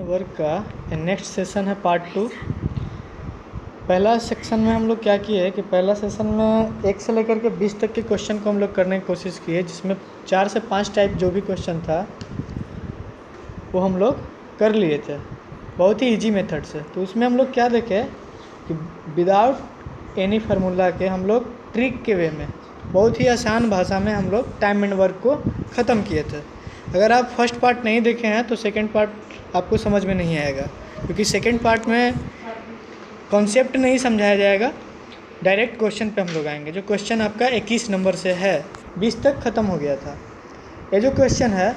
Work का next session है part 2। पहला सेक्शन में हम लोग क्या किए कि पहला सेशन में 1 से लेकर के 20 तक के क्वेश्चन को हम लोग करने की कोशिश किए, जिसमें 4 से 5 टाइप जो भी क्वेश्चन था वो हम लोग कर लिए थे बहुत ही इजी मेथड से। तो उसमें हम लोग क्या देखे कि विदाउट एनी फार्मूला के हम लोग ट्रिक के वे में बहुत ही आसान भाषा में हम लोग टाइम एंड वर्क को ख़त्म किए थे। अगर आप फर्स्ट पार्ट नहीं देखे हैं तो सेकंड पार्ट आपको समझ में नहीं आएगा, क्योंकि सेकंड पार्ट में कॉन्सेप्ट नहीं समझाया जाएगा, डायरेक्ट क्वेश्चन पे हम लोग आएंगे। जो क्वेश्चन आपका 21 नंबर से है, 20 तक ख़त्म हो गया था। ये जो क्वेश्चन है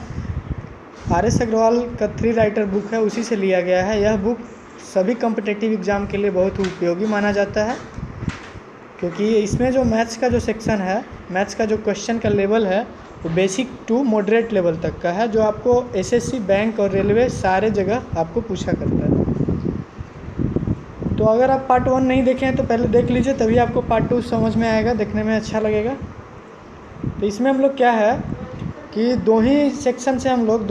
RS अग्रवाल का 3 राइटर बुक है, उसी से लिया गया है। यह बुक सभी कॉम्पिटिटिव एग्ज़ाम के लिए बहुत उपयोगी माना जाता है, क्योंकि इसमें जो मैथ्स का जो सेक्शन है, मैथ्स का जो क्वेश्चन का लेवल है वो बेसिक टू मॉडरेट लेवल तक का है, जो आपको SSC, बैंक और रेलवे सारे जगह आपको पूछा करता है। तो अगर आप पार्ट 1 नहीं देखे हैं तो पहले देख लीजिए, तभी आपको पार्ट 2 समझ में आएगा, देखने में अच्छा लगेगा। तो इसमें हम लोग क्या है कि दो ही सेक्शन से हम लोग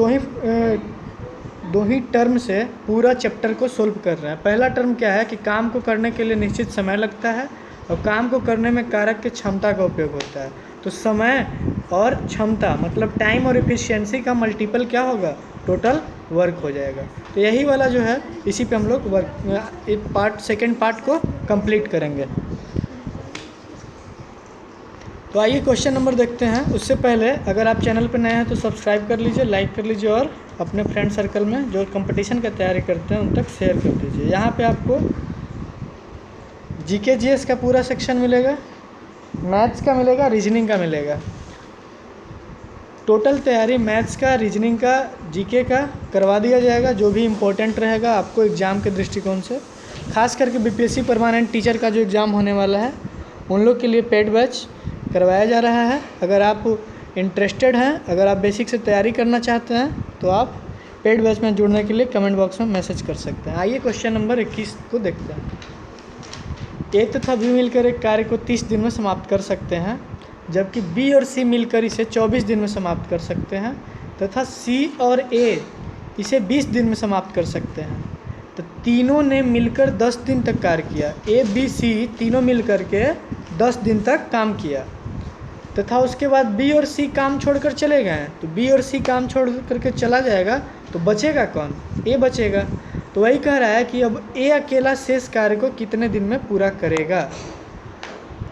दो ही टर्म से पूरा चैप्टर को सोल्व कर रहे हैं। पहला टर्म क्या है कि काम को करने के लिए निश्चित समय लगता है और काम को करने में कारक की क्षमता का उपयोग होता है। तो समय और क्षमता मतलब टाइम और एफिशिएंसी का मल्टीपल क्या होगा, टोटल वर्क हो जाएगा। तो यही वाला जो है, इसी पे हम लोग सेकंड पार्ट को कंप्लीट करेंगे। तो आइए क्वेश्चन नंबर देखते हैं। उससे पहले अगर आप चैनल पर नए हैं तो सब्सक्राइब कर लीजिए, लाइक कर लीजिए और अपने फ्रेंड सर्कल में जो कंपटीशन का तैयारी करते हैं उन तक शेयर कर दीजिए। यहाँ पे आपको GK GS का पूरा सेक्शन मिलेगा, मैथ्स का मिलेगा, रीजनिंग का मिलेगा। टोटल तैयारी मैथ्स का, रीजनिंग का, GK का करवा दिया जाएगा, जो भी इम्पोर्टेंट रहेगा आपको एग्ज़ाम के दृष्टिकोण से। खास करके BPSC परमानेंट टीचर का जो एग्ज़ाम होने वाला है उन लोग के लिए पेड बैच करवाया जा रहा है। अगर आप इंटरेस्टेड हैं, अगर आप बेसिक से तैयारी करना चाहते हैं तो आप पेड बैच में जुड़ने के लिए कमेंट बॉक्स में मैसेज कर सकते हैं। आइए क्वेश्चन नंबर 21 को देखते हैं। A तथा B मिलकर एक कार्य को 30 दिन में समाप्त कर सकते हैं, जबकि B और C मिलकर इसे 24 दिन में समाप्त कर सकते हैं, तथा C और A इसे 20 दिन में समाप्त कर सकते हैं। तो तीनों ने मिलकर 10 दिन तक कार्य किया। A, B, C तीनों मिलकर के 10 दिन तक काम किया, तथा उसके बाद B और C काम छोड़कर चले गए। तो B और C काम छोड़ करके चला जाएगा तो बचेगा कौन, A बचेगा। तो वही कह रहा है कि अब A अकेला शेष कार्य को कितने दिन में पूरा करेगा।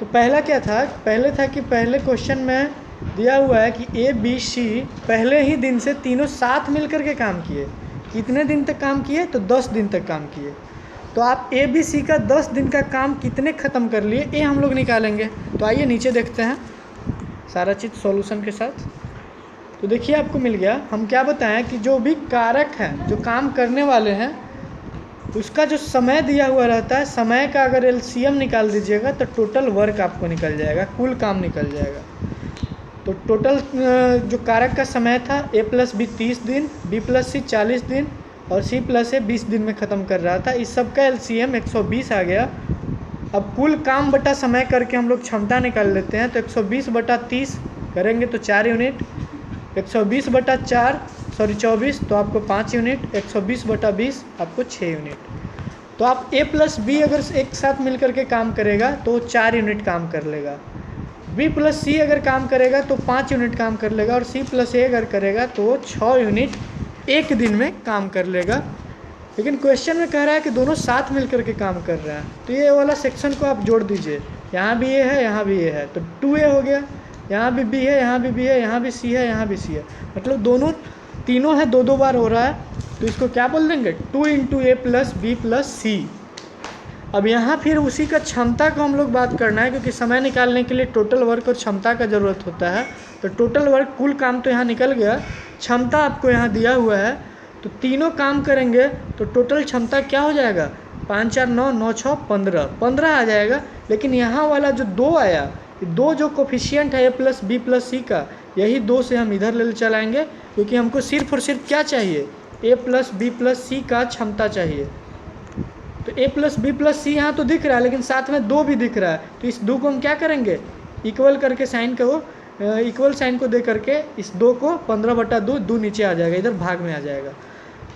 तो पहला क्या था, पहले क्वेश्चन में दिया हुआ है कि A, B, C पहले ही दिन से तीनों साथ मिलकर के काम किए। कितने दिन तक काम किए, तो 10 दिन तक काम किए। तो आप A, B, C का 10 दिन का काम कितने ख़त्म कर लिए, ये हम लोग निकालेंगे। तो आइए नीचे देखते हैं सारा चीज़ सॉल्यूशन के साथ। तो देखिए आपको मिल गया। हम क्या बताएं कि जो भी कारक हैं, जो काम करने वाले हैं, उसका जो समय दिया हुआ रहता है, समय का अगर LCM निकाल दीजिएगा तो टोटल वर्क आपको निकल जाएगा, कुल काम निकल जाएगा। तो टोटल जो कारक का समय था A + B 30 दिन, B + C 40 दिन और C + A 20 दिन में ख़त्म कर रहा था। इस सब का LCM 120 आ गया। अब कुल काम बटा समय करके हम लोग क्षमता निकाल लेते हैं। तो 120 बटा 30 करेंगे तो 4 यूनिट, 120 बटा 24 तो आपको 5 यूनिट, 120 बटा 20 आपको 6 यूनिट। तो आप A + B अगर एक साथ मिलकर के काम करेगा तो 4 यूनिट काम कर लेगा। B + C अगर काम करेगा तो 5 यूनिट काम कर लेगा, और C + A अगर करेगा तो वो 6 यूनिट एक दिन में काम कर लेगा। लेकिन क्वेश्चन में कह रहा है कि दोनों साथ मिलकर के काम कर रहे हैं। तो ये वाला सेक्शन को आप जोड़ दीजिए, यहाँ भी A है, यहाँ भी A है, तो 2A हो गया। यहाँ भी B है, यहाँ भी B है, यहाँ भी C है, यहाँ भी C है, मतलब तीनों है, 2 बार हो रहा है। तो इसको क्या बोल देंगे, 2 × A + B + C। अब यहाँ फिर उसी का क्षमता को हम लोग बात करना है, क्योंकि समय निकालने के लिए टोटल वर्क और क्षमता का ज़रूरत होता है। तो टोटल वर्क, कुल काम तो यहाँ निकल गया, क्षमता आपको यहाँ दिया हुआ है। तो तीनों काम करेंगे तो टोटल क्षमता क्या हो जाएगा, 5 4 9 9 6 15 आ जाएगा। लेकिन यहाँ वाला जो 2 आया, 2 जो कोफिशिएंट है A + B + C का, यही 2 से हम इधर ले चलाएंगे, क्योंकि हमको सिर्फ और सिर्फ क्या चाहिए, A + B + C का क्षमता चाहिए। तो A + B + C यहाँ तो दिख रहा है, लेकिन साथ में 2 भी दिख रहा है। तो इस 2 को हम क्या करेंगे, इक्वल करके साइन को, इक्वल साइन को दे करके इस 2 को 15 बटा 2 नीचे आ जाएगा, इधर भाग में आ जाएगा।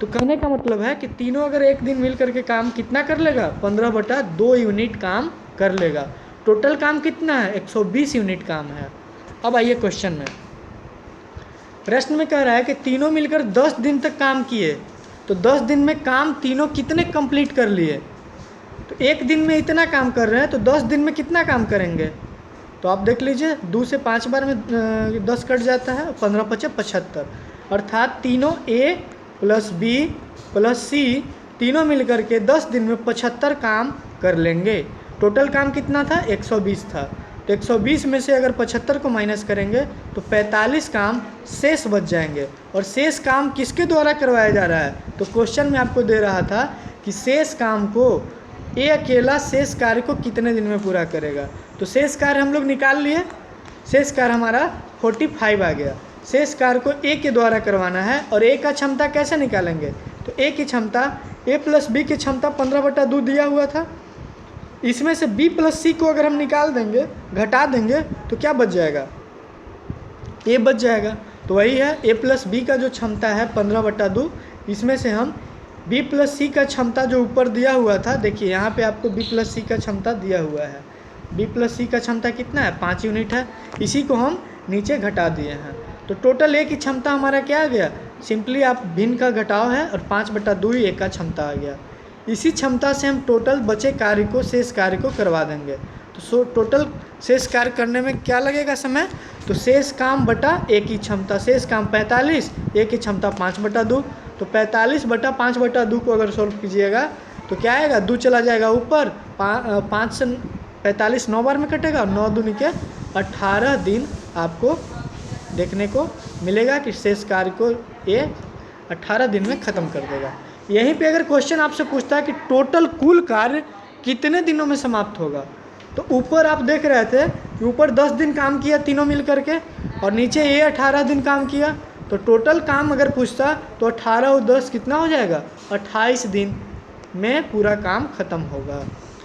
तो कहने का मतलब है कि तीनों अगर एक दिन मिल करके काम कितना कर लेगा, 15/2 यूनिट काम कर लेगा। टोटल काम कितना है, 120 यूनिट काम है। अब आइए क्वेश्चन में, प्रश्न में कह रहा है कि तीनों मिलकर 10 दिन तक काम किए, तो 10 दिन में काम तीनों कितने कंप्लीट कर लिए। तो एक दिन में इतना काम कर रहे हैं तो 10 दिन में कितना काम करेंगे। तो आप देख लीजिए, 2 से 5 बार में 10 कट जाता है, 15×5 = 75, अर्थात तीनों A + B + C तीनों मिलकर के 10 दिन में 75 काम कर लेंगे। टोटल काम कितना था, 120 था। तो 120 में से अगर 75 को माइनस करेंगे तो 45 काम शेष बच जाएंगे। और शेष काम किसके द्वारा करवाया जा रहा है, तो क्वेश्चन में आपको दे रहा था कि शेष काम को ए अकेला शेष कार्य को कितने दिन में पूरा करेगा। तो शेष कार्य हम लोग निकाल लिए, शेष कार्य हमारा 45 आ गया। शेष कार्य को ए के द्वारा करवाना है और ए का क्षमता कैसे निकालेंगे, तो ए की क्षमता A + B की क्षमता 15/2 दिया हुआ था। इसमें से B + C को अगर हम निकाल देंगे, घटा देंगे, तो क्या बच जाएगा, A बच जाएगा। तो वही है A + B का जो क्षमता है 15/2, इसमें से हम B + C का क्षमता जो ऊपर दिया हुआ था, देखिए यहाँ पे आपको B + C का क्षमता दिया हुआ है। B + C का क्षमता कितना है, 5 यूनिट है। इसी को हम नीचे घटा दिए हैं। तो टोटल A की क्षमता हमारा क्या आ गया, सिंपली आप भिन्न का घटाव है और 5/2 ही A का क्षमता आ गया। इसी क्षमता से हम टोटल बचे कार्य को, शेष कार्य को करवा देंगे। तो टोटल शेष कार्य करने में क्या लगेगा समय, तो शेष काम बटा A की क्षमता, शेष काम 45, A की क्षमता 5/2। तो 45/5/2 को अगर सोल्व कीजिएगा तो क्या आएगा, 2 चला जाएगा ऊपर, 5 से 45 9 बार में कटेगा, 9 दूनी के 18 दिन आपको देखने को मिलेगा कि शेष कार्य को ये 18 दिन में ख़त्म कर देगा। यहीं पे अगर क्वेश्चन आपसे पूछता है कि टोटल कुल कार्य कितने दिनों में समाप्त होगा, तो ऊपर आप देख रहे थे कि ऊपर 10 दिन काम किया तीनों मिल करके और नीचे ये 18 दिन काम किया। तो टोटल काम अगर पूछता तो 18 और 10 कितना हो जाएगा, 28 दिन में पूरा काम ख़त्म होगा।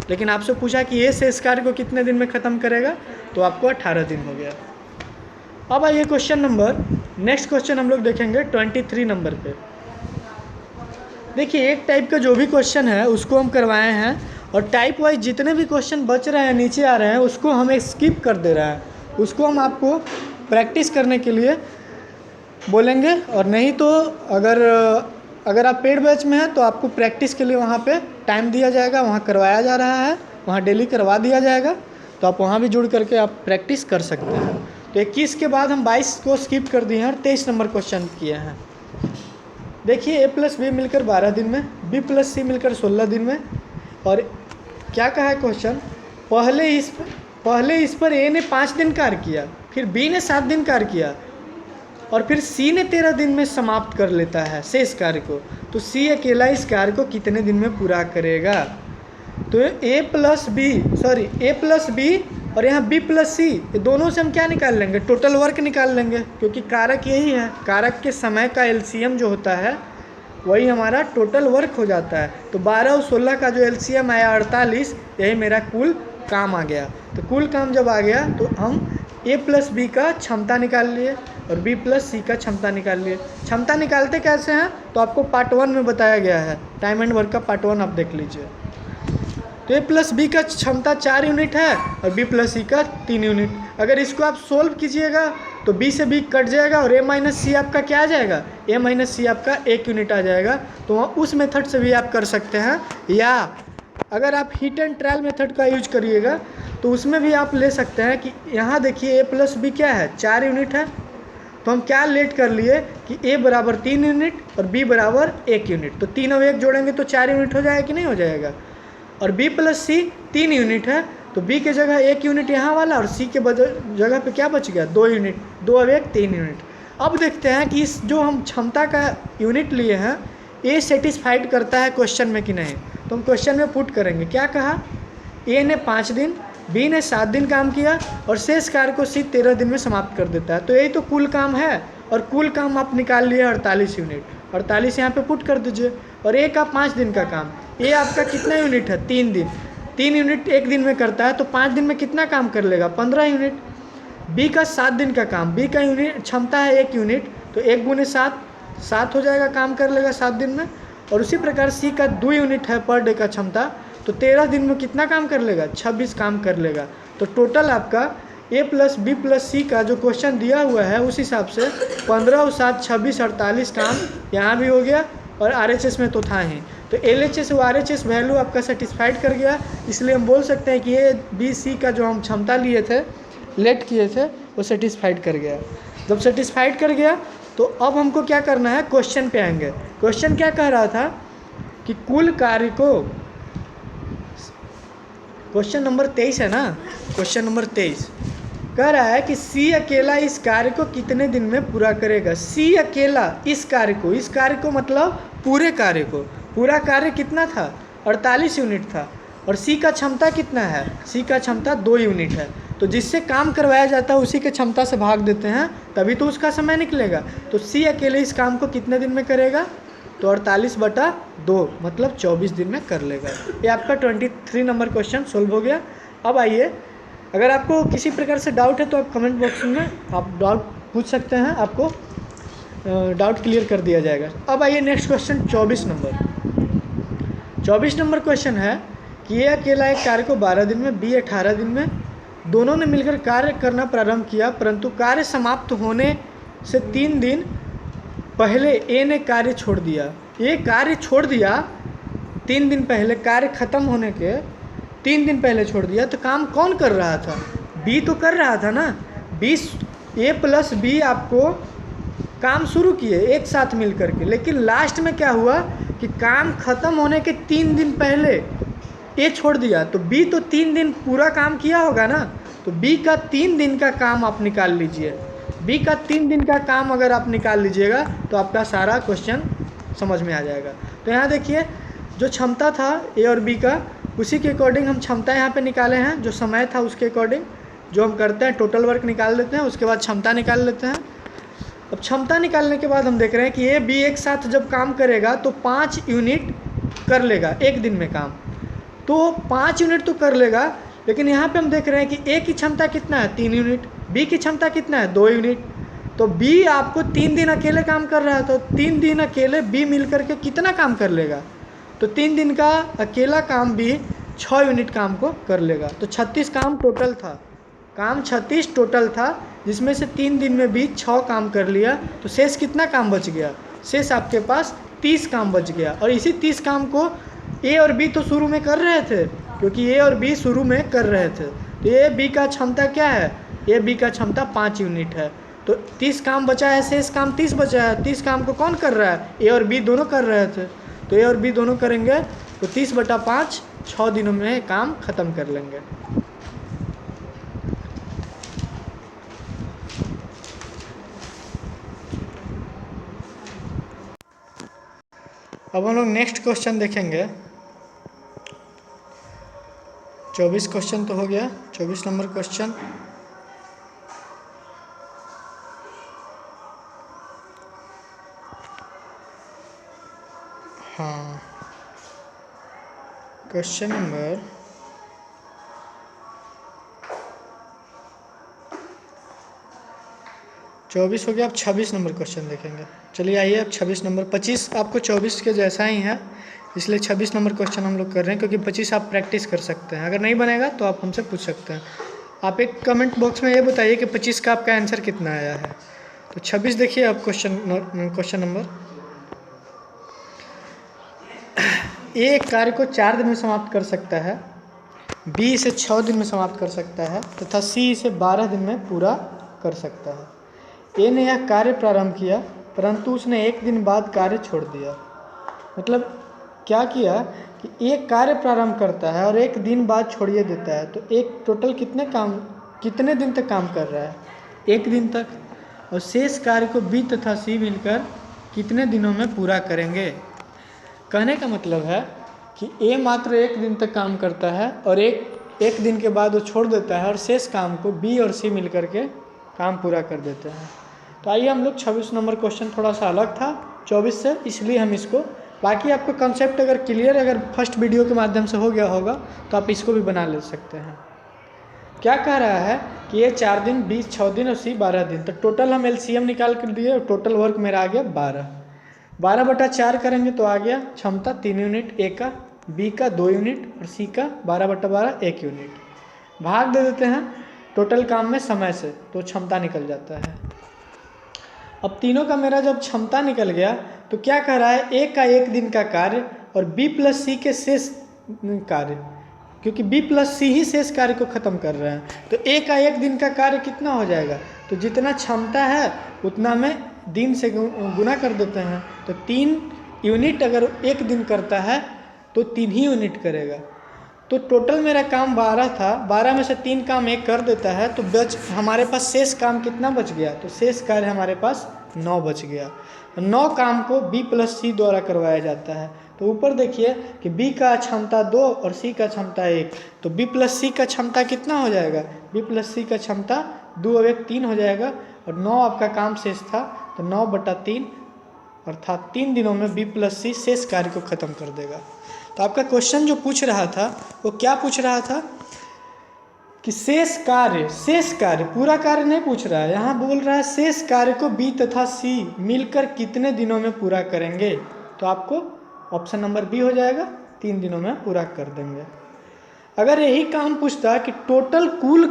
लेकिन आपसे पूछा कि ये शेष कार्य को कितने दिन में ख़त्म करेगा, तो आपको 18 दिन हो गया। अब आइए क्वेश्चन नंबर, नेक्स्ट क्वेश्चन हम लोग देखेंगे 23 नंबर पे। देखिए, एक टाइप का जो भी क्वेश्चन है उसको हम करवाए हैं और टाइप वाइज जितने भी क्वेश्चन बच रहे हैं नीचे आ रहे हैं उसको हम स्किप कर दे रहे हैं। उसको हम आपको प्रैक्टिस करने के लिए बोलेंगे, और नहीं तो अगर आप पेड बैच में हैं तो आपको प्रैक्टिस के लिए वहाँ पे टाइम दिया जाएगा, वहाँ करवाया जा रहा है, वहाँ डेली करवा दिया जाएगा। तो आप वहाँ भी जुड़ करके आप प्रैक्टिस कर सकते हैं। तो 21 के बाद हम 22 को स्किप कर दिए हैं और 23 नंबर क्वेश्चन किए हैं। देखिए, A + B मिलकर 12 दिन में, B + C मिलकर 16 दिन में। और क्या कहा है क्वेश्चन, पहले इस पर A ने 5 दिन कार्य किया, फिर B ने 7 दिन कार्य किया और फिर C ने 13 दिन में समाप्त कर लेता है शेष कार्य को। तो C अकेला इस कार्य को कितने दिन में पूरा करेगा। तो A + B और यहाँ B + C, ये दोनों से हम क्या निकाल लेंगे, टोटल वर्क निकाल लेंगे, क्योंकि कारक यही है, कारक के समय का LCM जो होता है वही हमारा टोटल वर्क हो जाता है। तो 12 और 16 का जो LCM आया 48, यही मेरा कुल काम आ गया। तो कुल काम जब आ गया तो हम A + B का क्षमता निकाल लिए और B + C का क्षमता निकाल लिए। क्षमता निकालते कैसे हैं, तो आपको पार्ट 1 में बताया गया है, टाइम एंड वर्क का पार्ट 1 आप देख लीजिए। तो A + B का क्षमता 4 यूनिट है और B + C का 3 यूनिट। अगर इसको आप सोल्व कीजिएगा तो B से B कट जाएगा और A - C आपका क्या आ जाएगा, A - C आपका 1 यूनिट आ जाएगा। तो उस मेथड से भी आप कर सकते हैं, या अगर आप हिट एंड ट्रायल मेथड का यूज करिएगा तो उसमें भी आप ले सकते हैं कि यहाँ देखिए A + B क्या है, 4 यूनिट है। तो हम क्या लेट कर लिए कि A = 3 यूनिट और B = 1 यूनिट। तो 3 और 1 जोड़ेंगे तो 4 यूनिट हो जाएगा कि नहीं हो जाएगा। और B + C 3 यूनिट है, तो B के जगह 1 यूनिट यहाँ वाला और C के जगह पे क्या बच गया, 2 यूनिट, 2 और 1 3 यूनिट। अब देखते हैं कि इस जो हम क्षमता का यूनिट लिए हैं A सेटिस्फाइड करता है क्वेश्चन में कि नहीं। तो हम क्वेश्चन में पुट करेंगे, क्या कहा, A ने 5 दिन, B ने 7 दिन काम किया और शेष कार्य को C 13 दिन में समाप्त कर देता है। तो यही तो कुल काम है और कुल काम आप निकाल लिए 48 यूनिट। 48 यहाँ पे पुट कर दीजिए। और A का 5 दिन का काम, A आपका कितना यूनिट है, 3 दिन, 3 यूनिट 1 दिन में करता है, तो 5 दिन में कितना काम कर लेगा, 15 यूनिट। B का 7 दिन का काम, B का यूनिट क्षमता है 1 यूनिट, तो 1 × 7 7 हो जाएगा, काम कर लेगा 7 दिन में। और उसी प्रकार सी का 2 यूनिट है पर डे का क्षमता, तो 13 दिन में कितना काम कर लेगा, 26 काम कर लेगा। तो टोटल आपका ए प्लस बी प्लस सी का जो क्वेश्चन दिया हुआ है उस हिसाब से 15 और 7 26 48 काम यहाँ भी हो गया, और RHS में तो था ही। तो LHS और RHS वैल्यू आपका सेटिस्फाइड कर गया, इसलिए हम बोल सकते हैं कि ए बी सी का जो हम क्षमता लिए थे, लेट किए थे, वो सेटिस्फाइड कर गया। जब सेटिस्फाइड कर गया तो अब हमको क्या करना है, क्वेश्चन पे आएंगे। क्वेश्चन क्या कह रहा था कि कुल कार्य को, क्वेश्चन नंबर 23 है ना, क्वेश्चन नंबर 23 कह रहा है कि सी अकेला इस कार्य को कितने दिन में पूरा करेगा। सी अकेला इस कार्य को मतलब पूरे कार्य को, पूरा कार्य कितना था, 48 यूनिट था, और सी का क्षमता कितना है, सी का क्षमता 2 यूनिट है। तो जिससे काम करवाया जाता है उसी के क्षमता से भाग देते हैं, तभी तो उसका समय निकलेगा। तो सी अकेले इस काम को कितने दिन में करेगा, तो 48/2 मतलब 24 दिन में कर लेगा। ये आपका 23 नंबर क्वेश्चन सोल्व हो गया। अब आइए, अगर आपको किसी प्रकार से डाउट है तो आप कमेंट बॉक्स में आप डाउट पूछ सकते हैं, आपको डाउट क्लियर कर दिया जाएगा। अब आइए next question 24 number. 24 number question है कि ए अकेला एक कार्य को 12 दिन में, बी 18 दिन में, दोनों ने मिलकर कार्य करना प्रारंभ किया, परंतु कार्य समाप्त होने से 3 दिन पहले ए ने कार्य छोड़ दिया। ये कार्य छोड़ दिया 3 दिन पहले, कार्य खत्म होने के 3 दिन पहले छोड़ दिया। तो काम कौन कर रहा था, बी तो कर रहा था ना। बी ए प्लस बी आपको काम शुरू किए एक साथ मिल करके, लेकिन लास्ट में क्या हुआ कि काम खत्म होने के 3 दिन पहले ए छोड़ दिया। तो बी तो 3 दिन पूरा काम किया होगा ना, तो बी का 3 दिन का काम आप निकाल लीजिए। बी का 3 दिन का काम अगर आप निकाल लीजिएगा तो आपका सारा क्वेश्चन समझ में आ जाएगा। तो यहाँ देखिए, जो क्षमता था ए और बी का, उसी के अकॉर्डिंग हम क्षमता यहाँ पे निकाले हैं। जो समय था उसके अकॉर्डिंग जो हम करते हैं, टोटल वर्क निकाल लेते हैं, उसके बाद क्षमता निकाल लेते हैं। अब क्षमता निकालने के बाद हम देख रहे हैं कि ए बी एक साथ जब काम करेगा तो 5 यूनिट कर लेगा एक दिन में काम। तो 5 यूनिट तो कर लेगा, लेकिन यहाँ पे हम देख रहे हैं कि ए की क्षमता कितना है, 3 यूनिट, बी की क्षमता कितना है, 2 यूनिट। तो बी आपको 3 दिन अकेले काम कर रहा है, तो 3 दिन अकेले बी मिल करके कितना काम कर लेगा, तो 3 दिन का अकेला काम भी 6 यूनिट काम को कर लेगा। तो 36 काम टोटल था, काम 36 टोटल था, जिसमें से 3 दिन में भी 6 काम कर लिया। तो शेष कितना काम बच गया, शेष आपके पास 30 काम बच गया। और इसी 30 काम को ए और बी तो शुरू में कर रहे थे, क्योंकि ए और बी शुरू में कर रहे थे। तो ए बी का क्षमता क्या है, ए बी का क्षमता 5 यूनिट है। तो 30 काम बचा है, शेष काम 30 बचा है। 30 काम को कौन कर रहा है, ए और बी दोनों कर रहे थे। तो ए और बी दोनों करेंगे, तो 30/5 6 दिनों में काम ख़त्म कर लेंगे। अब हम लोग नेक्स्ट क्वेश्चन देखेंगे। 24 क्वेश्चन तो हो गया, 24 नंबर क्वेश्चन। हाँ, क्वेश्चन नंबर 24 हो गया। अब 26 नंबर क्वेश्चन देखेंगे। चलिए आइए, अब 26 नंबर, 25 आपको 24 के जैसा ही है, इसलिए 26 नंबर क्वेश्चन हम लोग कर रहे हैं, क्योंकि 25 आप प्रैक्टिस कर सकते हैं। अगर नहीं बनेगा तो आप हमसे पूछ सकते हैं। आप एक कमेंट बॉक्स में ये बताइए कि 25 का आपका आंसर कितना आया है। तो 26 देखिए आप क्वेश्चन नंबर। ए एक कार्य को 4 दिन में समाप्त कर सकता है, बी इसे 6 दिन में समाप्त कर सकता है, तथा सी इसे 12 दिन में पूरा कर सकता है। ए ने यह कार्य प्रारंभ किया, परंतु उसने 1 दिन बाद कार्य छोड़ दिया। मतलब क्या किया कि एक कार्य प्रारंभ करता है और 1 दिन बाद छोड़िए देता है। तो एक टोटल कितने दिन तक काम कर रहा है, 1 दिन तक। और शेष कार्य को बी तथा सी मिलकर कितने दिनों में पूरा करेंगे। कहने का मतलब है कि ए मात्र 1 दिन तक काम करता है और एक दिन के बाद वो छोड़ देता है, और शेष काम को बी और सी मिलकर के काम पूरा कर देते हैं। तो आइए हम लोग 26 नंबर क्वेश्चन थोड़ा सा अलग था 24 से, इसलिए हम इसको, बाकी आपको कंसेप्ट अगर क्लियर, अगर फर्स्ट वीडियो के माध्यम से हो गया होगा तो आप इसको भी बना ले सकते हैं। क्या कह रहा है कि ये 4 दिन, बी 6 दिन और सी 12 दिन। तो टोटल हम LCM निकाल कर दिए और टोटल वर्क मेरा आ गया 12। 12/4 करेंगे तो आ गया क्षमता 3 यूनिट ए का, बी का 2 यूनिट और सी का 12/12 1 यूनिट। भाग दे देते हैं टोटल काम में समय से तो क्षमता निकल जाता है। अब तीनों का मेरा जब क्षमता निकल गया तो क्या कह रहा है, ए का 1 दिन का कार्य और बी प्लस सी के शेष कार्य, क्योंकि बी प्लस सी ही शेष कार्य को ख़त्म कर रहे हैं। तो ए का 1 दिन का कार्य कितना हो जाएगा, तो जितना क्षमता है उतना में दिन से गुना कर देते हैं। तो 3 यूनिट अगर 1 दिन करता है तो 3 ही यूनिट करेगा। तो टोटल मेरा काम 12 था, 12 में से 3 काम एक कर देता है तो हमारे पास शेष काम कितना बच गया, तो शेष कार्य हमारे पास 9 बच गया। 9 काम को बी प्लस सी द्वारा करवाया जाता है। तो ऊपर देखिए कि बी का क्षमता 2 और सी का क्षमता 1, तो बी प्लस सी का क्षमता कितना हो जाएगा, बी प्लस सी का क्षमता 2 और 1 3 हो जाएगा और 9 आपका काम शेष था तो 9/3 अर्थात 3 दिनों में बी प्लस सी शेष कार्य को ख़त्म कर देगा। तो आपका क्वेश्चन जो पूछ रहा था वो क्या पूछ रहा था कि शेष कार्य पूरा कार्य नहीं पूछ रहा है, यहाँ बोल रहा है शेष कार्य को बी तथा सी मिलकर कितने दिनों में पूरा करेंगे। तो आपको ऑप्शन नंबर बी हो जाएगा, 3 दिनों में पूरा कर देंगे। अगर यही काम पूछता कि टोटल कुल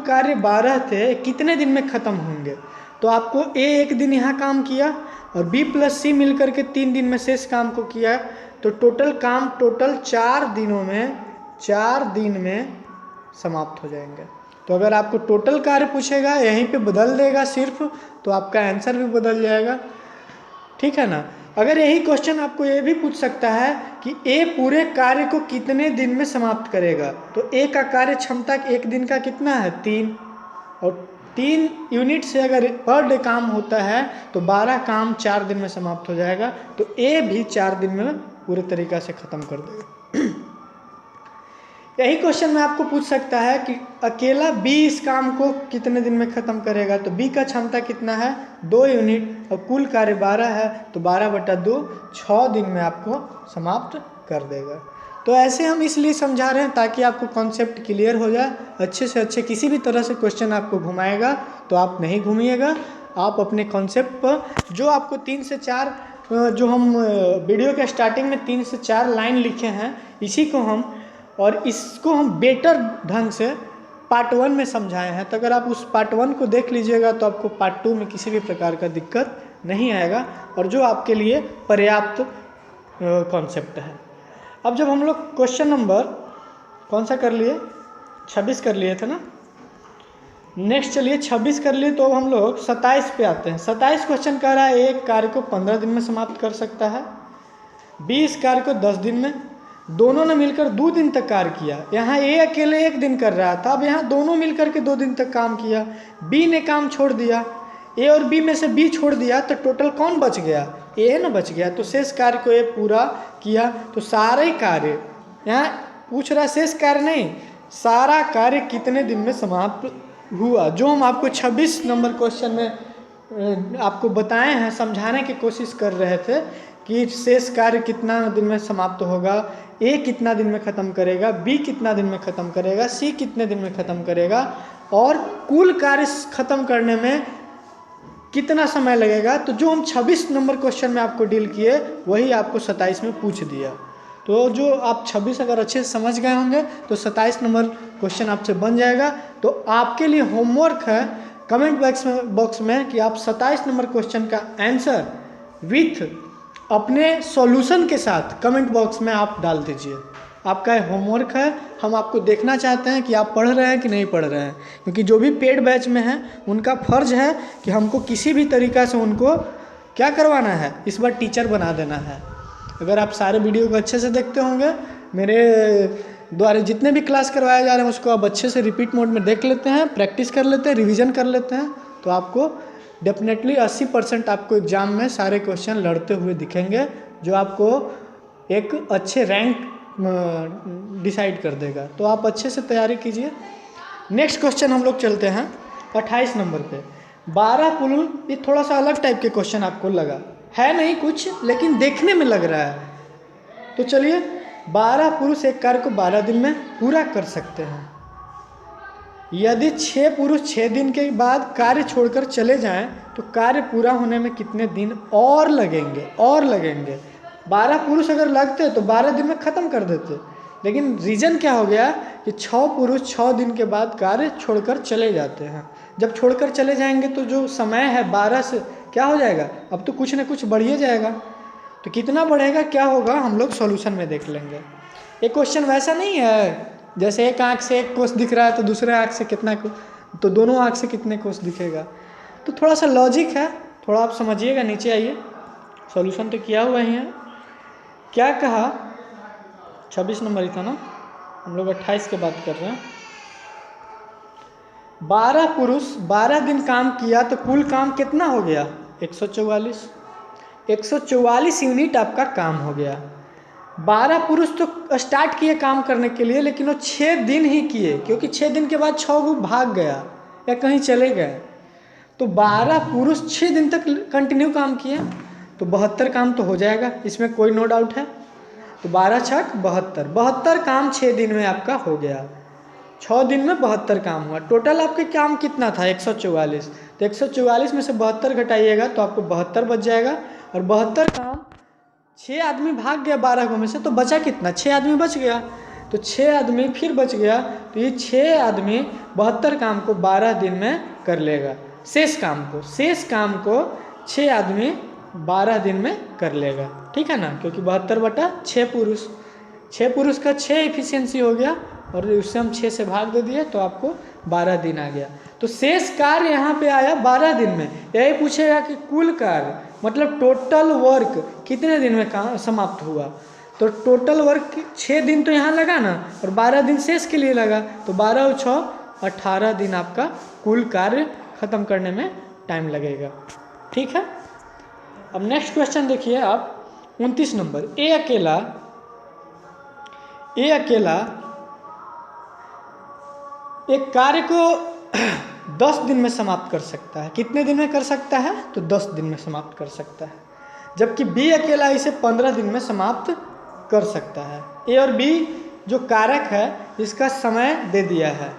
कार्य 12 थे कितने दिन में ख़त्म होंगे, तो आपको ए 1 दिन यहाँ काम किया और बी प्लस सी मिलकर के 3 दिन में शेष काम को किया, तो टोटल 4 दिन में समाप्त हो जाएंगे। तो अगर आपको टोटल कार्य पूछेगा यहीं पे बदल देगा सिर्फ, तो आपका आंसर भी बदल जाएगा, ठीक है ना। अगर यही क्वेश्चन आपको ये भी पूछ सकता है कि ए पूरे कार्य को कितने दिन में समाप्त करेगा, तो ए का कार्य क्षमता 1 दिन का कितना है 3, और 3 यूनिट से अगर पर डे काम होता है तो 12 काम 4 दिन में समाप्त हो जाएगा। तो ए भी 4 दिन में पूरे तरीक़ा से ख़त्म कर देगा। यही क्वेश्चन में आपको पूछ सकता है कि अकेला बी इस काम को कितने दिन में ख़त्म करेगा, तो बी का क्षमता कितना है 2 यूनिट और कुल कार्य 12 है तो 12/2 6 दिन में आपको समाप्त कर देगा। तो ऐसे हम इसलिए समझा रहे हैं ताकि आपको कॉन्सेप्ट क्लियर हो जाए। अच्छे से अच्छे किसी भी तरह से क्वेश्चन आपको घुमाएगा तो आप नहीं घूमिएगा, आप अपने कॉन्सेप्ट पर जो आपको 3 से 4 जो हम वीडियो के स्टार्टिंग में 3 से 4 लाइन लिखे हैं इसी को हम और इसको हम बेटर ढंग से पार्ट 1 में समझाए हैं। तो अगर आप उस पार्ट 1 को देख लीजिएगा तो आपको पार्ट 2 में किसी भी प्रकार का दिक्कत नहीं आएगा और जो आपके लिए पर्याप्त कॉन्सेप्ट है। अब जब हम लोग क्वेश्चन नंबर कौन सा कर लिए 26 कर लिए थे ना, नेक्स्ट चलिए 26 कर लिए तो हम लोग 27 पे आते हैं। 27 क्वेश्चन कह रहा है एक कार्य को 15 दिन में समाप्त कर सकता है, बी इस कार्य को 10 दिन में, दोनों ने मिलकर 2 दिन तक कार्य किया। यहाँ ए अकेले 1 दिन कर रहा था, अब यहाँ दोनों मिलकर के 2 दिन तक काम किया, बी ने काम छोड़ दिया, ए और बी में से बी छोड़ दिया तो टोटल कौन बच गया, ए ना बच गया। तो शेष कार्य को ए पूरा किया तो सारे कार्य, यहाँ पूछ रहा शेष कार्य नहीं, सारा कार्य कितने दिन में समाप्त हुआ, जो हम आपको 26 नंबर क्वेश्चन में आपको बताए हैं, समझाने की कोशिश कर रहे थे कि शेष कार्य कितना दिन में समाप्त होगा, ए कितना दिन में ख़त्म करेगा, बी कितना दिन में ख़त्म करेगा, सी कितने दिन में ख़त्म करेगा और कुल कार्य ख़त्म करने में कितना समय लगेगा। तो जो हम 26 नंबर क्वेश्चन में आपको डील किए वही आपको 27 में पूछ दिया। तो जो आप 26 अगर अच्छे से समझ गए होंगे तो 27 नंबर क्वेश्चन आपसे बन जाएगा। तो आपके लिए होमवर्क है कमेंट बॉक्स में कि आप 27 नंबर क्वेश्चन का आंसर विथ अपने सॉल्यूशन के साथ कमेंट बॉक्स में आप डाल दीजिए। आपका होमवर्क है, हम आपको देखना चाहते हैं कि आप पढ़ रहे हैं कि नहीं पढ़ रहे हैं, क्योंकि जो भी पेड बैच में हैं उनका फ़र्ज़ है कि हमको किसी भी तरीक़ा से उनको क्या करवाना है, इस बार टीचर बना देना है। अगर आप सारे वीडियो को अच्छे से देखते होंगे, मेरे द्वारा जितने भी क्लास करवाए जा रहे हैं उसको आप अच्छे से रिपीट मोड में देख लेते हैं, प्रैक्टिस कर लेते हैं, रिवीजन कर लेते हैं, तो आपको डेफिनेटली 80% आपको एग्ज़ाम में सारे क्वेश्चन लड़ते हुए दिखेंगे, जो आपको एक अच्छे रैंक डिसाइड कर देगा। तो आप अच्छे से तैयारी कीजिए। नेक्स्ट क्वेश्चन हम लोग चलते हैं 28 नंबर पे। 12 पुरुष, ये थोड़ा सा अलग टाइप के क्वेश्चन आपको लगा है, नहीं कुछ, लेकिन देखने में लग रहा है। तो चलिए, 12 पुरुष एक कार्य को 12 दिन में पूरा कर सकते हैं। यदि 6 पुरुष 6 दिन के बाद कार्य छोड़कर चले जाएं तो कार्य पूरा होने में कितने दिन और लगेंगे? 12 पुरुष अगर लगते तो 12 दिन में ख़त्म कर देते, लेकिन रीज़न क्या हो गया कि 6 पुरुष 6 दिन के बाद कार्य छोड़कर चले जाते हैं। जब छोड़कर चले जाएंगे तो जो समय है 12 से क्या हो जाएगा, अब तो कुछ ना कुछ बढ़ ही जाएगा। तो कितना बढ़ेगा, क्या होगा, हम लोग सॉल्यूशन में देख लेंगे। एक क्वेश्चन वैसा नहीं है जैसे एक आँख से एक कोस दिख रहा है तो दूसरे आँख से कितना, तो दोनों आँख से कितने कोस दिखेगा। तो थोड़ा सा लॉजिक है, थोड़ा आप समझिएगा। नीचे आइए, सॉल्यूशन तो किया हुआ ही है। क्या कहा, 26 नंबर ही था ना, हम लोग 28 की बात कर रहे हैं। 12 पुरुष 12 दिन काम किया तो कुल काम कितना हो गया, 144। 144 यूनिट आपका काम हो गया। 12 पुरुष तो स्टार्ट किए काम करने के लिए, लेकिन वो 6 दिन ही किए, क्योंकि 6 दिन के बाद 6 को भाग गया या कहीं चले गए। तो 12 पुरुष 6 दिन तक कंटिन्यू काम किए तो 72 काम तो हो जाएगा, इसमें कोई नो डाउट है। तो 12 छक 72, 72 काम 6 दिन में आपका हो गया। 6 दिन में 72 काम हुआ। टोटल आपके काम कितना था, 144। तो 144 में से 72 घटाइएगा तो आपको 72 बच जाएगा। और 72 काम 6 आदमी भाग गया 12 को में से, तो बचा कितना, 6 आदमी बच गया। तो 6 आदमी फिर बच गया, तो ये 6 आदमी 72 काम को 12 दिन में कर लेगा। शेष काम को 6 आदमी 12 दिन में कर लेगा, ठीक है ना, क्योंकि 72/6 पुरुष, 6 पुरुष का 6 एफिशिएंसी हो गया और उससे हम 6 से भाग दे दिए तो आपको 12 दिन आ गया। तो शेष कार्य यहाँ पे आया 12 दिन में। यही पूछेगा कि कुल कार्य मतलब टोटल वर्क कितने दिन में काम समाप्त हुआ। तो टोटल वर्क 6 दिन तो यहाँ लगा ना, और 12 दिन शेष के लिए लगा, तो 12 और 6 18 दिन आपका कुल कार्य ख़त्म करने में टाइम लगेगा, ठीक है। अब नेक्स्ट क्वेश्चन देखिए आप, 29 नंबर। ए अकेला एक कार्य को 10 दिन में समाप्त कर सकता है। कितने दिन में कर सकता है, तो 10 दिन में समाप्त कर सकता है, जबकि बी अकेला इसे 15 दिन में समाप्त कर सकता है। ए और बी जो कारक है इसका समय दे दिया है।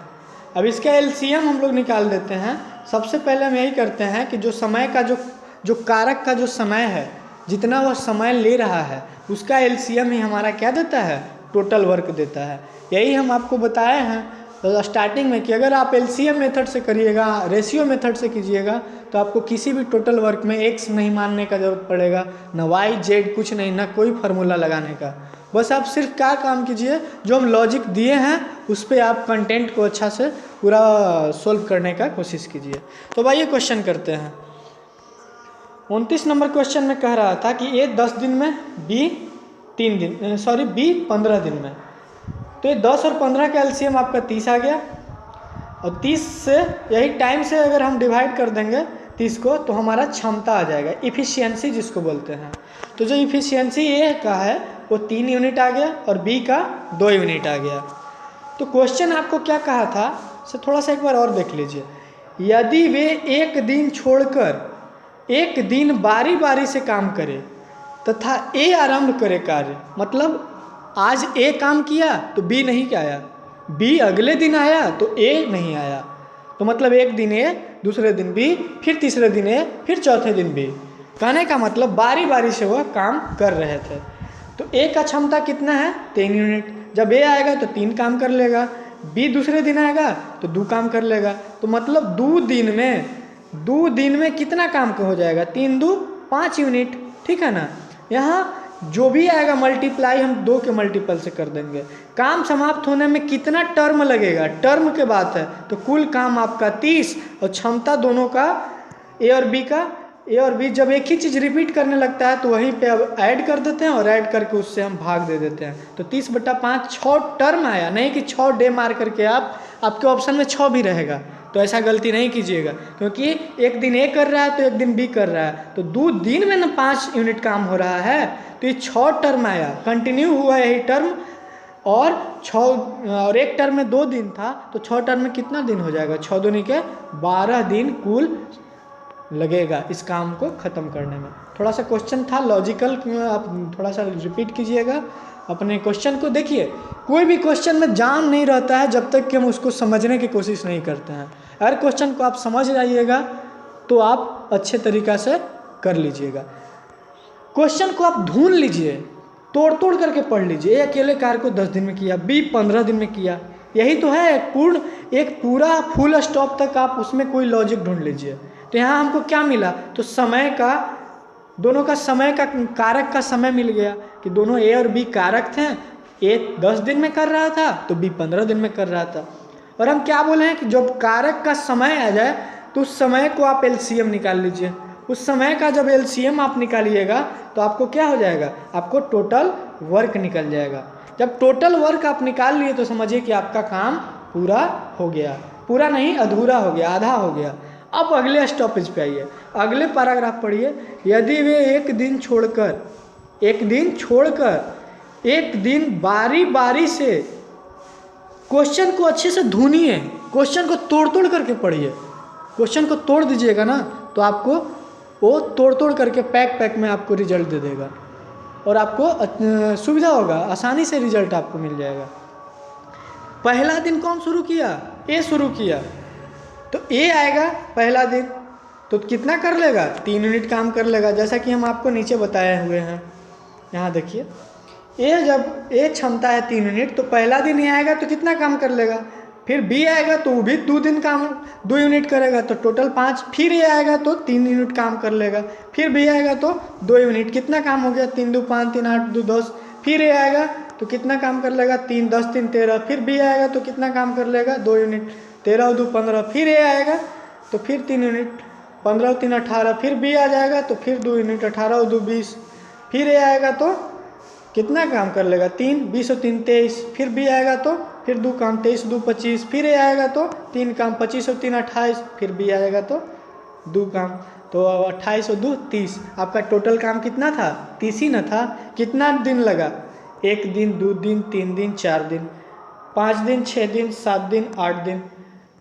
अब इसका एलसीएम हम लोग निकाल देते हैं। सबसे पहले हम यही करते हैं कि जो समय का जो कारक का जो समय है, जितना वह समय ले रहा है, उसका एलसीएम ही हमारा क्या देता है, टोटल वर्क देता है। यही हम आपको बताए हैं स्टार्टिंग में कि अगर आप एलसीएम मेथड से करिएगा, रेशियो मेथड से कीजिएगा, तो आपको किसी भी टोटल वर्क में एक्स नहीं मानने का जरूरत पड़ेगा, ना वाई जेड कुछ नहीं, ना कोई फार्मूला लगाने का। बस आप सिर्फ क्या काम कीजिए, जो हम लॉजिक दिए हैं उस पर आप कंटेंट को अच्छा से पूरा सोल्व करने का कोशिश कीजिए। तो भाई ये क्वेश्चन करते हैं। 29 नंबर क्वेश्चन में कह रहा था कि ए 10 दिन में, बी 15 दिन में। तो ये 10 और 15 का एलसीएम आपका 30 आ गया, और 30 से यही टाइम से अगर हम डिवाइड कर देंगे 30 को, तो हमारा क्षमता आ जाएगा, इफ़िशियंसी जिसको बोलते हैं। तो जो इफ़िशियंसी ए का है वो 3 यूनिट आ गया और बी का 2 यूनिट आ गया। तो क्वेश्चन आपको क्या कहा था, से थोड़ा सा एक बार और देख लीजिए। यदि वे एक दिन छोड़कर एक दिन बारी बारी से काम करे तथा ए आरंभ करे कार्य, मतलब आज ए काम किया तो बी नहीं आया, बी अगले दिन आया तो ए नहीं आया, तो मतलब एक दिन ए, दूसरे दिन बी, फिर तीसरे दिन ए, फिर चौथे दिन बी। कहने का मतलब बारी बारी से वह काम कर रहे थे। तो ए का क्षमता कितना है, 3 यूनिट। जब ए आएगा तो 3 काम कर लेगा, बी दूसरे दिन आएगा तो 2 काम कर लेगा। तो मतलब 2 दिन में कितना काम का हो जाएगा, 3 2 5 यूनिट, ठीक है ना। यहाँ जो भी आएगा मल्टीप्लाई हम 2 के मल्टीपल से कर देंगे। काम समाप्त होने में कितना टर्म लगेगा, टर्म के बात है, तो कुल काम आपका 30 और क्षमता दोनों का ए और बी जब एक ही चीज़ रिपीट करने लगता है तो वहीं पे अब ऐड कर देते हैं और ऐड करके उससे हम भाग दे देते हैं। तो 30/5 6 टर्म आया, नहीं कि 6 डे मार करके आपके ऑप्शन में 6 भी रहेगा। तो ऐसा गलती नहीं कीजिएगा, क्योंकि एक दिन ए कर रहा है तो एक दिन बी कर रहा है, तो 2 दिन में ना 5 यूनिट काम हो रहा है, तो ये 6 टर्म आया, कंटिन्यू हुआ यही टर्म, और एक टर्म में 2 दिन था, तो 6 टर्म में कितना दिन हो जाएगा, 6 दूनी के 12 दिन कुल लगेगा इस काम को ख़त्म करने में। थोड़ा सा क्वेश्चन था लॉजिकल, आप थोड़ा सा रिपीट कीजिएगा अपने क्वेश्चन को। देखिए कोई भी क्वेश्चन में जान नहीं रहता है जब तक कि हम उसको समझने की कोशिश नहीं करते हैं। अगर क्वेश्चन को आप समझ जाइएगा तो आप अच्छे तरीक़ा से कर लीजिएगा। क्वेश्चन को आप ढूंढ लीजिए, तोड़ तोड़ करके पढ़ लीजिए। ए अकेले कार्य को 10 दिन में किया, बी 15 दिन में किया, यही तो है एक पूरा फुल स्टॉप तक आप उसमें कोई लॉजिक ढूंढ लीजिए। तो यहाँ हमको क्या मिला, तो समय का, दोनों का समय का कारक का समय मिल गया कि दोनों ए और बी कारक थे। ए 10 दिन में कर रहा था तो बी 15 दिन में कर रहा था। और हम क्या बोले हैं कि जब कारक का समय आ जाए तो उस समय को आप एलसीएम निकाल लीजिए। उस समय का जब एलसीएम आप निकालिएगा तो आपको क्या हो जाएगा, आपको टोटल वर्क निकल जाएगा। जब टोटल वर्क आप निकाल लिए तो समझिए कि आपका काम पूरा हो गया। पूरा नहीं, अधूरा हो गया, आधा हो गया। अब अगले स्टॉपेज पे आइए, अगले पैराग्राफ पढ़िए। यदि वे एक दिन बारी बारी से क्वेश्चन को अच्छे से ढूंढिए, क्वेश्चन को तोड़ तोड़ करके पढ़िए। क्वेश्चन को तोड़ दीजिएगा ना तो आपको वो तोड़ तोड़ करके पैक में आपको रिजल्ट दे देगा और आपको सुविधा होगा, आसानी से रिजल्ट आपको मिल जाएगा। पहला दिन कौन शुरू किया, ए शुरू किया, तो ए आएगा पहला दिन तो कितना कर लेगा, 3 यूनिट काम कर लेगा। जैसा कि हम आपको नीचे बताए हुए हैं, यहाँ देखिए जब ए क्षमता है 3 यूनिट तो पहला दिन ये आएगा तो कितना काम कर लेगा। फिर बी आएगा तो वो भी 2 यूनिट करेगा तो टोटल 5। फिर ये आएगा तो 3 यूनिट काम कर लेगा। फिर बी आएगा तो 2 यूनिट, कितना काम हो गया, 3 2 5 3 8 2 10। फिर ये आएगा तो कितना काम कर लेगा, 3 10 3 13। फिर बी आएगा तो कितना काम कर लेगा, 2 यूनिट, 13 2 15। फिर ये आएगा तो फिर 3 यूनिट, 15 3 18। फिर बी आ जाएगा तो फिर 2 यूनिट, 18 2 20। फिर ये आएगा तो कितना काम कर लेगा, 3 20 और 3 23। फिर बी आएगा तो फिर 2 काम, 23 2 25। फिर ए आएगा तो 3 काम, 25 और 3 28। फिर बी आएगा तो 2 काम, तो 28 और 2 30। आपका टोटल काम कितना था, 30 ही ना था। कितना दिन लगा, 1 दिन 2 दिन 3 दिन 4 दिन 5 दिन 6 दिन 7 दिन 8 दिन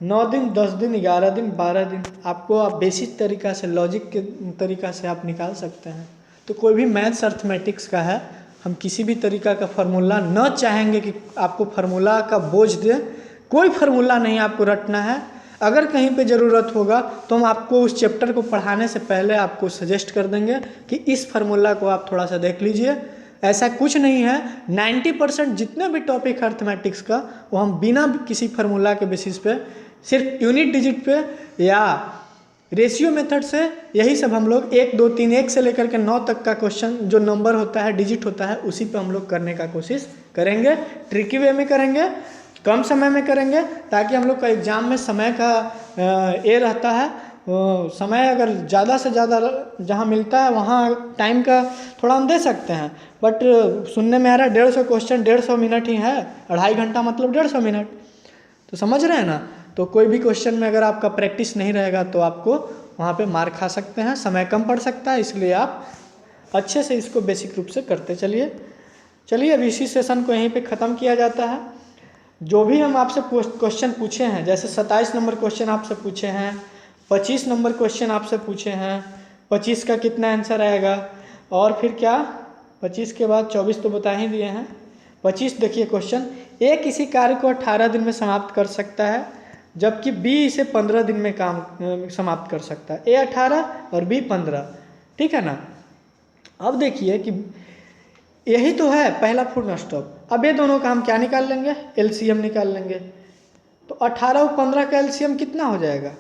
9 दिन 10 दिन 11 दिन 12 दिन। आपको आप बेसिक तरीक़ा से, लॉजिक के तरीक़ा से आप निकाल सकते हैं। तो कोई भी मैथ्स अर्थमेटिक्स का है, हम किसी भी तरीक़ा का फार्मूला न चाहेंगे कि आपको फार्मूला का बोझ दे। कोई फार्मूला नहीं आपको रटना है। अगर कहीं पे ज़रूरत होगा तो हम आपको उस चैप्टर को पढ़ाने से पहले आपको सजेस्ट कर देंगे कि इस फार्मूला को आप थोड़ा सा देख लीजिए। ऐसा कुछ नहीं है, 90% जितने भी टॉपिक अर्थमेटिक्स का वो हम बिना किसी फार्मूला के बेसिस पे, सिर्फ यूनिट डिजिट पे या रेशियो मेथड से, यही सब हम लोग 1 2 3 1 से लेकर के 9 तक का क्वेश्चन जो नंबर होता है, डिजिट होता है, उसी पे हम लोग करने का कोशिश करेंगे। ट्रिकी वे में करेंगे, कम समय में करेंगे, ताकि हम लोग का एग्ज़ाम में समय का ये रहता है। समय अगर ज़्यादा से ज़्यादा जहाँ मिलता है वहाँ टाइम का थोड़ा हम दे सकते हैं, बट सुनने में आ रहा है 150 क्वेश्चन 150 मिनट ही है, 2.5 घंटा मतलब 150 मिनट, तो समझ रहे हैं ना। तो कोई भी क्वेश्चन में अगर आपका प्रैक्टिस नहीं रहेगा तो आपको वहाँ पे मार्क खा सकते हैं, समय कम पड़ सकता है। इसलिए आप अच्छे से इसको बेसिक रूप से करते चलिए। अब इसी सेशन को यहीं पे ख़त्म किया जाता है। जो भी हम आपसे क्वेश्चन पूछे हैं, जैसे 27 नंबर क्वेश्चन आपसे पूछे हैं, 25 नंबर क्वेश्चन आपसे पूछे हैं, 25 का कितना आंसर आएगा, और फिर क्या 25 के बाद 24 तो बता ही दिए हैं। 25 देखिए क्वेश्चन, ए किसी कार्य को 18 दिन में समाप्त कर सकता है, जबकि बी इसे 15 दिन में काम समाप्त कर सकता है। ए 18 और बी 15, ठीक है ना। अब देखिए कि यही तो है पहला फुल स्टॉप। अब ये दोनों का हम क्या निकाल लेंगे, एलसीएम निकाल लेंगे। तो 18 और 15 का एलसीएम कितना हो जाएगा,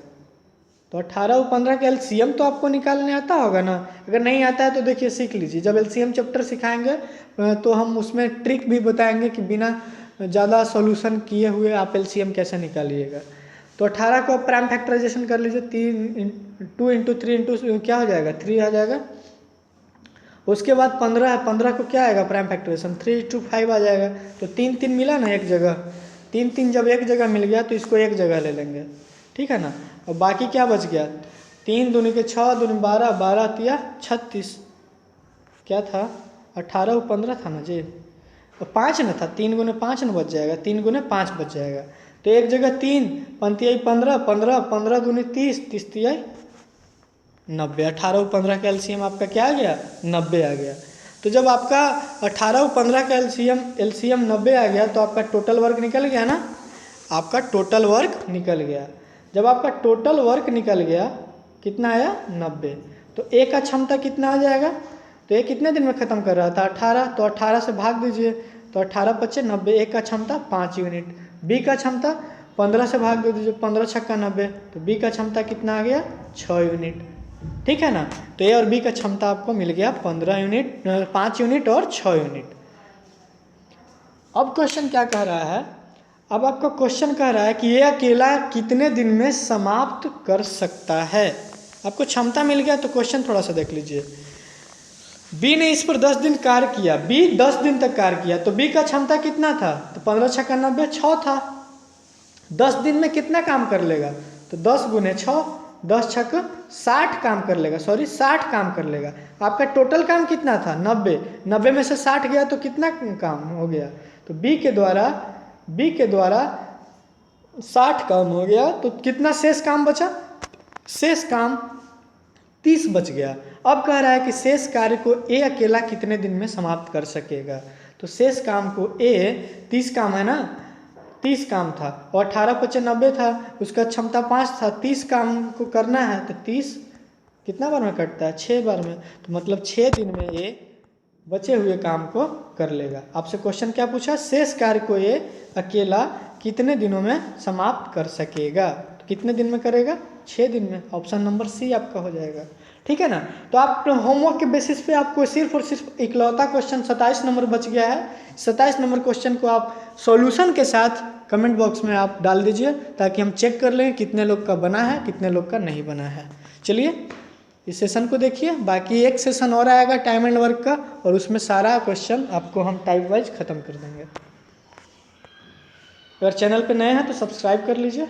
तो 18 और 15 का एलसीएम तो आपको निकालने आता होगा ना। अगर नहीं आता है तो देखिए सीख लीजिए, जब एलसीएम चैप्टर सिखाएंगे तो हम उसमें ट्रिक भी बताएंगे कि बिना ज़्यादा सॉल्यूशन किए हुए आप एलसीएम कैसे निकालिएगा। तो 18 को प्राइम फैक्टराइजेशन कर लीजिए, 2 इंटू 3 इंटू क्या हो जाएगा, 3 आ जाएगा। उसके बाद 15 है, 15 को क्या आएगा प्राइम फैक्टराइजेशन, 3 इंटू 5 आ जाएगा। तो 3 3 मिला ना एक जगह, 3 3 जब एक जगह मिल गया तो इसको एक जगह ले लेंगे, ठीक है ना। और बाकी क्या बच गया, 3 दूनी के 6 दूनी 12, 12 तिया 36, क्या था 18 और 15 था ना जी, और 5 ना था, 3 गुने 5 ना बच जाएगा, 3 गुने 5 बच जाएगा। तो एक जगह 3 पंती आई 15, 15 15 दूनी 30, 30 तिया 90। 18 और 15 का एलसीएम आपका क्या आ गया? 90 आ गया। तो जब आपका 18 और 15 का एलसीएम 90 आ गया तो आपका टोटल वर्क निकल गया ना, आपका टोटल वर्क निकल गया। जब आपका टोटल वर्क निकल गया कितना आया? 90। तो ए का क्षमता कितना आ जाएगा? तो ए कितने दिन में ख़त्म कर रहा था? 18। तो 18 से भाग दीजिए तो 18 बचे 90। ए का क्षमता 5 यूनिट। बी का क्षमता 15 से भाग दे दीजिए, 15 छक्का 90। तो बी का क्षमता कितना आ गया? 6 यूनिट। ठीक है ना। तो ए और बी का क्षमता आपको मिल गया 15 यूनिट, 5 यूनिट और 6 यूनिट। अब क्वेश्चन क्या कह रहा है? अब आपका क्वेश्चन कह रहा है कि ये अकेला कितने दिन में समाप्त कर सकता है। आपको क्षमता मिल गया तो क्वेश्चन थोड़ा सा देख लीजिए। बी ने इस पर 10 दिन कार्य किया, बी 10 दिन तक कार्य किया, तो बी का क्षमता कितना था? तो 15 छक्का 90, 6 था। 10 दिन में कितना काम कर लेगा? तो 10 गुने 6, 10 छक्का 60 काम कर लेगा, 60 काम कर लेगा। आपका टोटल काम कितना था? 90। 90 में से 60 गया तो कितना काम हो गया? तो बी के द्वारा 60 काम हो गया, तो कितना शेष काम बचा? शेष काम 30 बच गया। अब कह रहा है कि शेष कार्य को ए अकेला कितने दिन में समाप्त कर सकेगा। तो शेष काम को ए 30 काम है ना, 30 काम था और 18 × 5 = 90 था, उसका क्षमता 5 था। 30 काम को करना है तो 30 कितना बार में कटता है? 6 बार में। तो मतलब 6 दिन में ये बचे हुए काम को कर लेगा। आपसे क्वेश्चन क्या पूछा? शेष कार्य को ये अकेला कितने दिनों में समाप्त कर सकेगा। तो कितने दिन में करेगा? 6 दिन में। ऑप्शन नंबर सी आपका हो जाएगा। ठीक है ना। तो आप होमवर्क के बेसिस पे आपको सिर्फ और सिर्फ इकलौता क्वेश्चन 27 नंबर बच गया है। 27 नंबर क्वेश्चन को आप सॉल्यूशन के साथ कमेंट बॉक्स में आप डाल दीजिए ताकि हम चेक कर लें कितने लोग का बना है, कितने लोग का नहीं बना है। चलिए इस सेशन को देखिए, बाकी एक सेशन और आएगा टाइम एंड वर्क का, और उसमें सारा क्वेश्चन आपको हम टाइप वाइज ख़त्म कर देंगे। अगर चैनल पे नए हैं तो सब्सक्राइब कर लीजिए।